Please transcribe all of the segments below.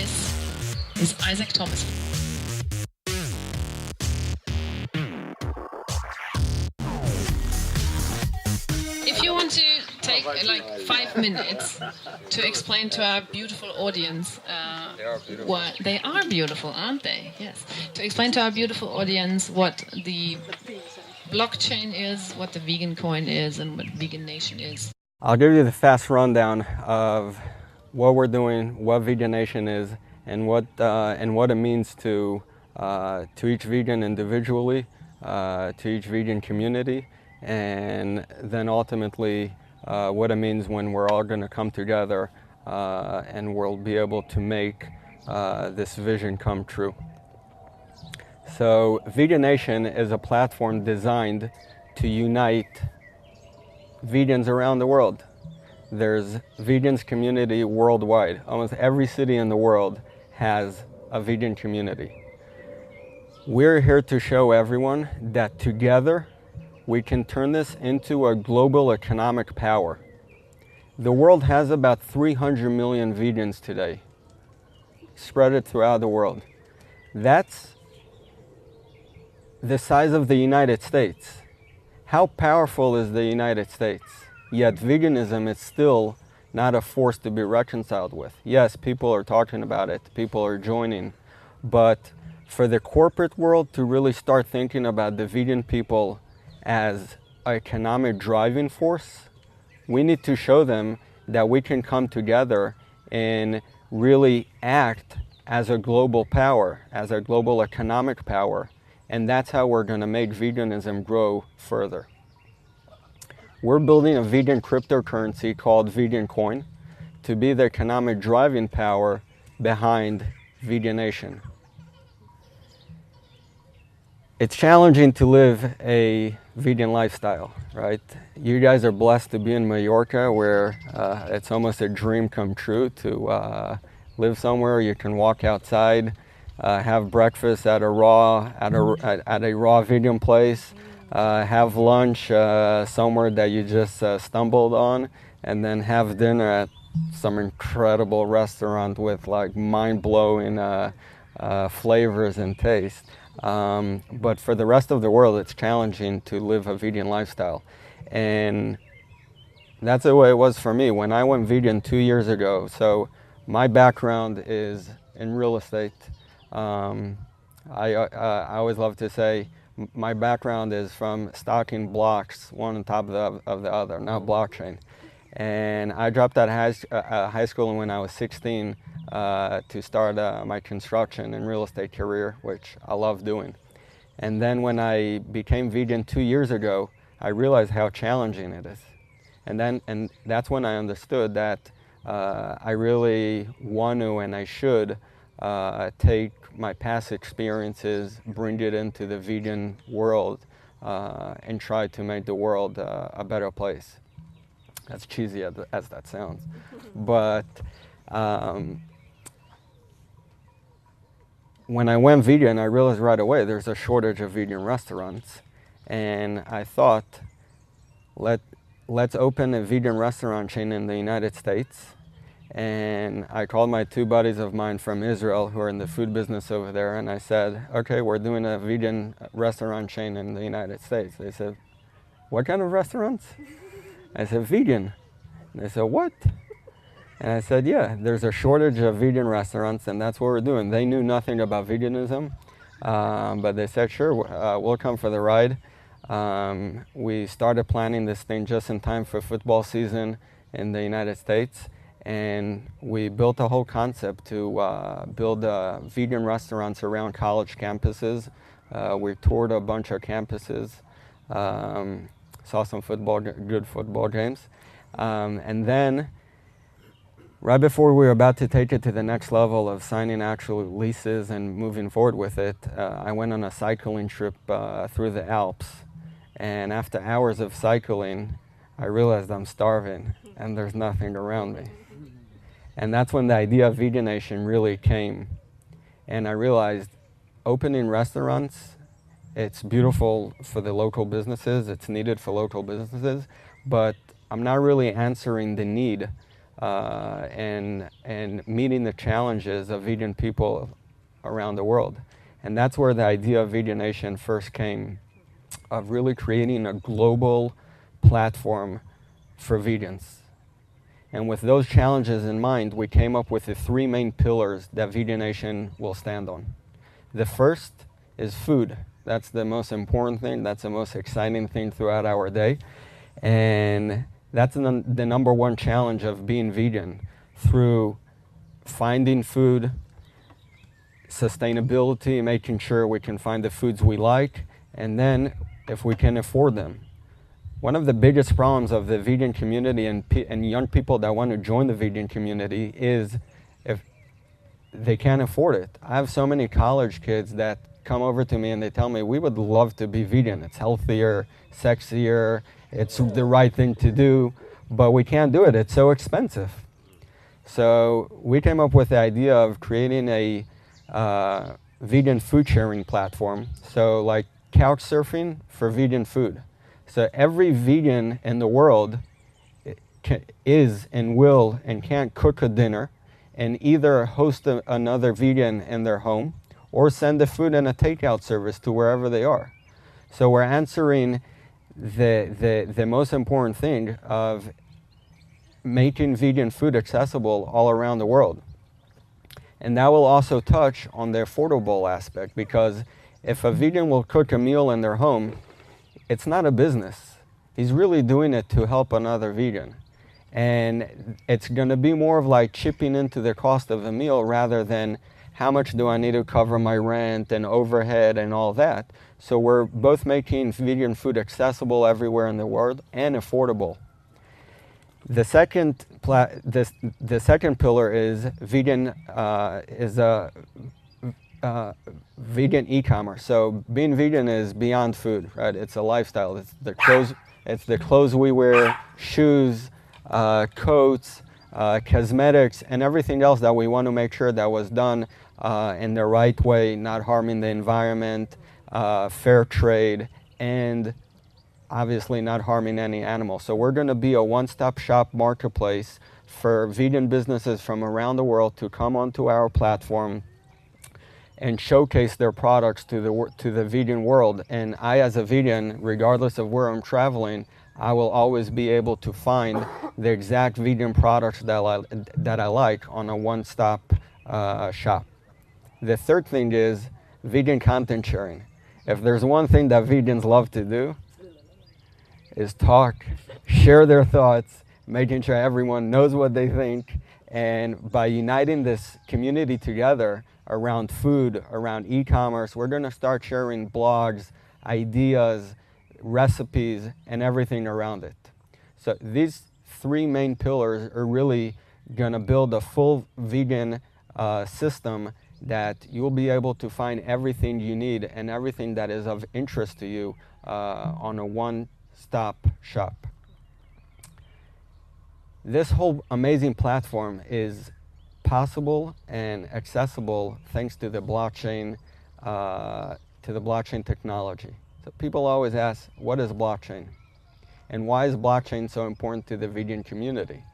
This is Isaac Thomas. If you want to take like 5 minutes to explain to our beautiful audience, what they are beautiful, aren't they? Yes. To explain to our beautiful audience what the blockchain is, what the vegan coin is, and what VeganNation is. I'll give you the fast rundown of what we're doing, what VeganNation is, and what it means to each vegan individually, to each vegan community, and then ultimately what it means when we're all going to come together and we'll be able to make this vision come true. So VeganNation is a platform designed to unite vegans around the world. There's vegans community worldwide. Almost every city in the world has a vegan community. We're here to show everyone that together we can turn this into a global economic power. The world has about 300 million vegans today, spread it throughout the world. That's the size of the United States. How powerful is the United States? Yet veganism is still not a force to be reconciled with. Yes, people are talking about it, people are joining, but for the corporate world to really start thinking about the vegan people as an economic driving force, we need to show them that we can come together and really act as a global power, as a global economic power. And that's how we're going to make veganism grow further. We're building a vegan cryptocurrency called Vegan Coin to be the economic driving power behind VeganNation. It's challenging to live a vegan lifestyle, right? You guys are blessed to be in Mallorca, where it's almost a dream come true to live somewhere you can walk outside, have breakfast at a raw vegan place, have lunch somewhere that you just stumbled on, and then have dinner at some incredible restaurant with like mind-blowing flavors and taste. But for the rest of the world, it's challenging to live a vegan lifestyle. And that's the way it was for me when I went vegan 2 years ago. So my background is in real estate. I always love to say my background is from stocking blocks, one on top of the other, not blockchain. And I dropped out of high school when I was 16 to start my construction and real estate career, which I love doing. And then when I became vegan 2 years ago, I realized how challenging it is. And that's when I understood that I really want to and I should take my past experiences, bring it into the vegan world, and try to make the world a better place. As cheesy as that sounds. But when I went vegan, I realized right away there's a shortage of vegan restaurants. And I thought, let's open a vegan restaurant chain in the United States. And I called my 2 buddies of mine from Israel who are in the food business over there, and I said, okay, we're doing a vegan restaurant chain in the United States. They said, what kind of restaurants? I said, vegan. And they said, what? And I said, yeah, there's a shortage of vegan restaurants, and that's what we're doing. They knew nothing about veganism, but they said, sure, we'll come for the ride. We started planning this thing just in time for football season in the United States. And we built a whole concept to build vegan restaurants around college campuses. We toured a bunch of campuses, saw some good football games. And then, right before we were about to take it to the next level of signing actual leases and moving forward with it, I went on a cycling trip through the Alps. And after hours of cycling, I realized I'm starving and there's nothing around me. And that's when the idea of VeganNation really came. And I realized opening restaurants, it's beautiful for the local businesses, it's needed for local businesses, but I'm not really answering the need and meeting the challenges of vegan people around the world. And that's where the idea of VeganNation first came, of really creating a global platform for vegans. And with those challenges in mind, we came up with the three main pillars that VeganNation will stand on. The first is food. That's the most important thing. That's the most exciting thing throughout our day. And that's the number one challenge of being vegan, through finding food, sustainability, making sure we can find the foods we like, and then if we can afford them. One of the biggest problems of the vegan community and young people that want to join the vegan community is if they can't afford it. I have so many college kids that come over to me and they tell me, we would love to be vegan. It's healthier, sexier, it's the right thing to do, but we can't do it. It's so expensive. So we came up with the idea of creating a vegan food sharing platform. So like couch surfing for vegan food. So every vegan in the world is and will and can't cook a dinner and either host another vegan in their home or send the food in a takeout service to wherever they are. So we're answering the most important thing of making vegan food accessible all around the world. And that will also touch on the affordable aspect, because if a vegan will cook a meal in their home, it's not a business. He's really doing it to help another vegan. And it's going to be more of like chipping into the cost of a meal rather than how much do I need to cover my rent and overhead and all that. So we're both making vegan food accessible everywhere in the world and affordable. The second pillar is vegan vegan e-commerce. So being vegan is beyond food, right? It's a lifestyle. It's the clothes we wear, shoes, coats, cosmetics, and everything else that we want to make sure that was done in the right way, not harming the environment, fair trade, and obviously not harming any animal. So we're going to be a one-stop shop marketplace for vegan businesses from around the world to come onto our platform and showcase their products to the vegan world. And I, as a vegan, regardless of where I'm traveling, I will always be able to find the exact vegan products that I like on a one-stop shop. The third thing is vegan content sharing. If there's one thing that vegans love to do, is talk, share their thoughts, making sure everyone knows what they think. And by uniting this community together around food, around e-commerce, we're going to start sharing blogs, ideas, recipes, and everything around it. So these three main pillars are really going to build a full vegan system that you'll be able to find everything you need and everything that is of interest to you on a one-stop shop. This whole amazing platform is possible and accessible thanks to the blockchain technology. So people always ask, what is blockchain? And why is blockchain so important to the vegan community?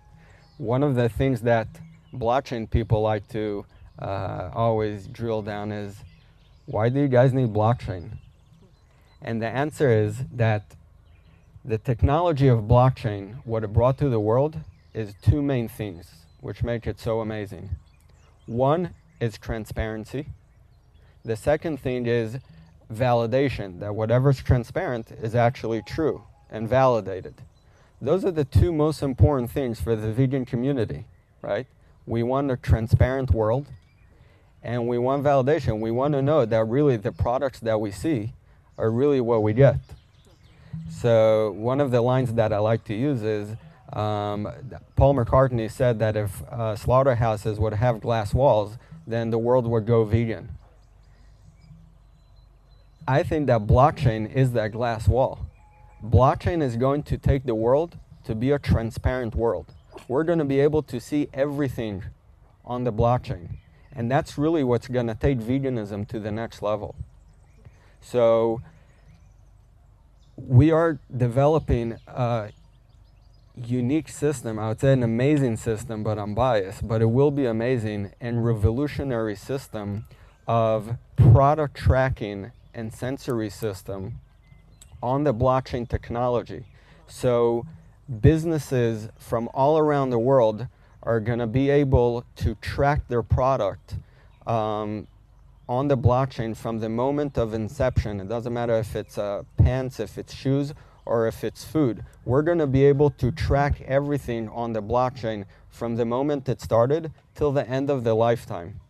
One of the things that blockchain people like to always drill down is, why do you guys need blockchain? And the answer is that the technology of blockchain, what it brought to the world, is two main things which make it so amazing. One is transparency. The second thing is validation, that whatever's transparent is actually true and validated. Those are the two most important things for the vegan community, right? We want a transparent world, and we want validation. We want to know that really the products that we see are really what we get. So one of the lines that I like to use is, Paul McCartney said that if slaughterhouses would have glass walls, then the world would go vegan. I think that blockchain is that glass wall. Blockchain is going to take the world to be a transparent world. We're going to be able to see everything on the blockchain. And that's really what's going to take veganism to the next level. So we are developing unique system. I would say an amazing system, but I'm biased, but it will be amazing and revolutionary system of product tracking and sensory system on the blockchain technology. So businesses from all around the world are going to be able to track their product on the blockchain from the moment of inception. It doesn't matter if it's pants, if it's shoes, or if it's food. We're going to be able to track everything on the blockchain from the moment it started till the end of the lifetime.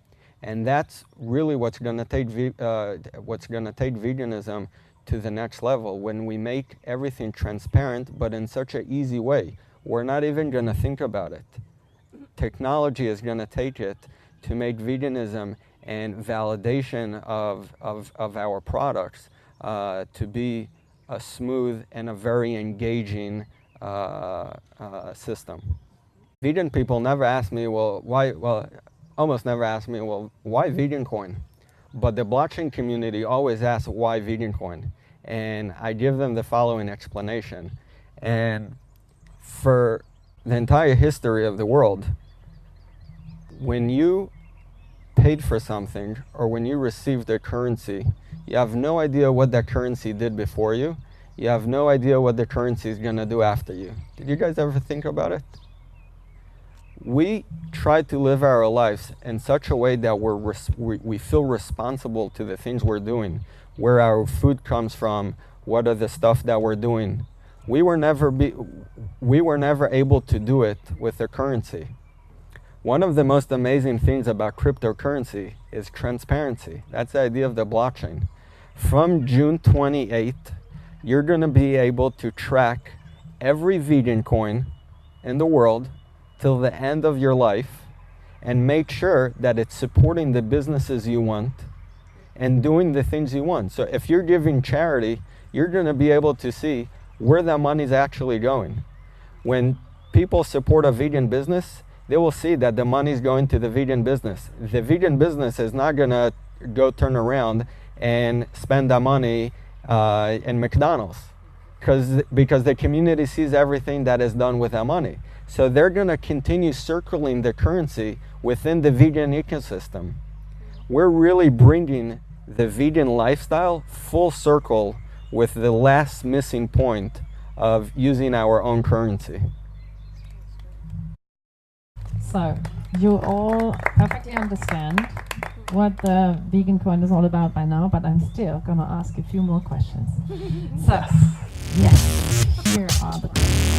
And that's really what's going to take veganism to the next level, when we make everything transparent, but in such an easy way. We're not even going to think about it. Technology is going to take it to make veganism and validation of our products to be a smooth and a very engaging system. Vegan people never ask me, almost never ask me, why vegan coin? But the blockchain community always asks, why vegan coin? And I give them the following explanation. And for the entire history of the world, when you paid for something or when you received a currency, you have no idea what that currency did before you. You have no idea what the currency is going to do after you. Did you guys ever think about it? We try to live our lives in such a way that we feel responsible to the things we're doing, where our food comes from, what are the stuff that we're doing. We were never able to do it with a currency. One of the most amazing things about cryptocurrency is transparency. That's the idea of the blockchain. From June 28th, you're going to be able to track every vegan coin in the world till the end of your life and make sure that it's supporting the businesses you want and doing the things you want. So if you're giving charity, you're going to be able to see where that money's actually going. When people support a vegan business, they will see that the money's going to the vegan business. The vegan business is not going to go turn around and spend that money in McDonald's because the community sees everything that is done with that money. So they're going to continue circling the currency within the vegan ecosystem. We're really bringing the vegan lifestyle full circle with the last missing point of using our own currency. So you all perfectly understand what the vegan coin is all about by now, but I'm still going to ask a few more questions. So, yes, here are the questions.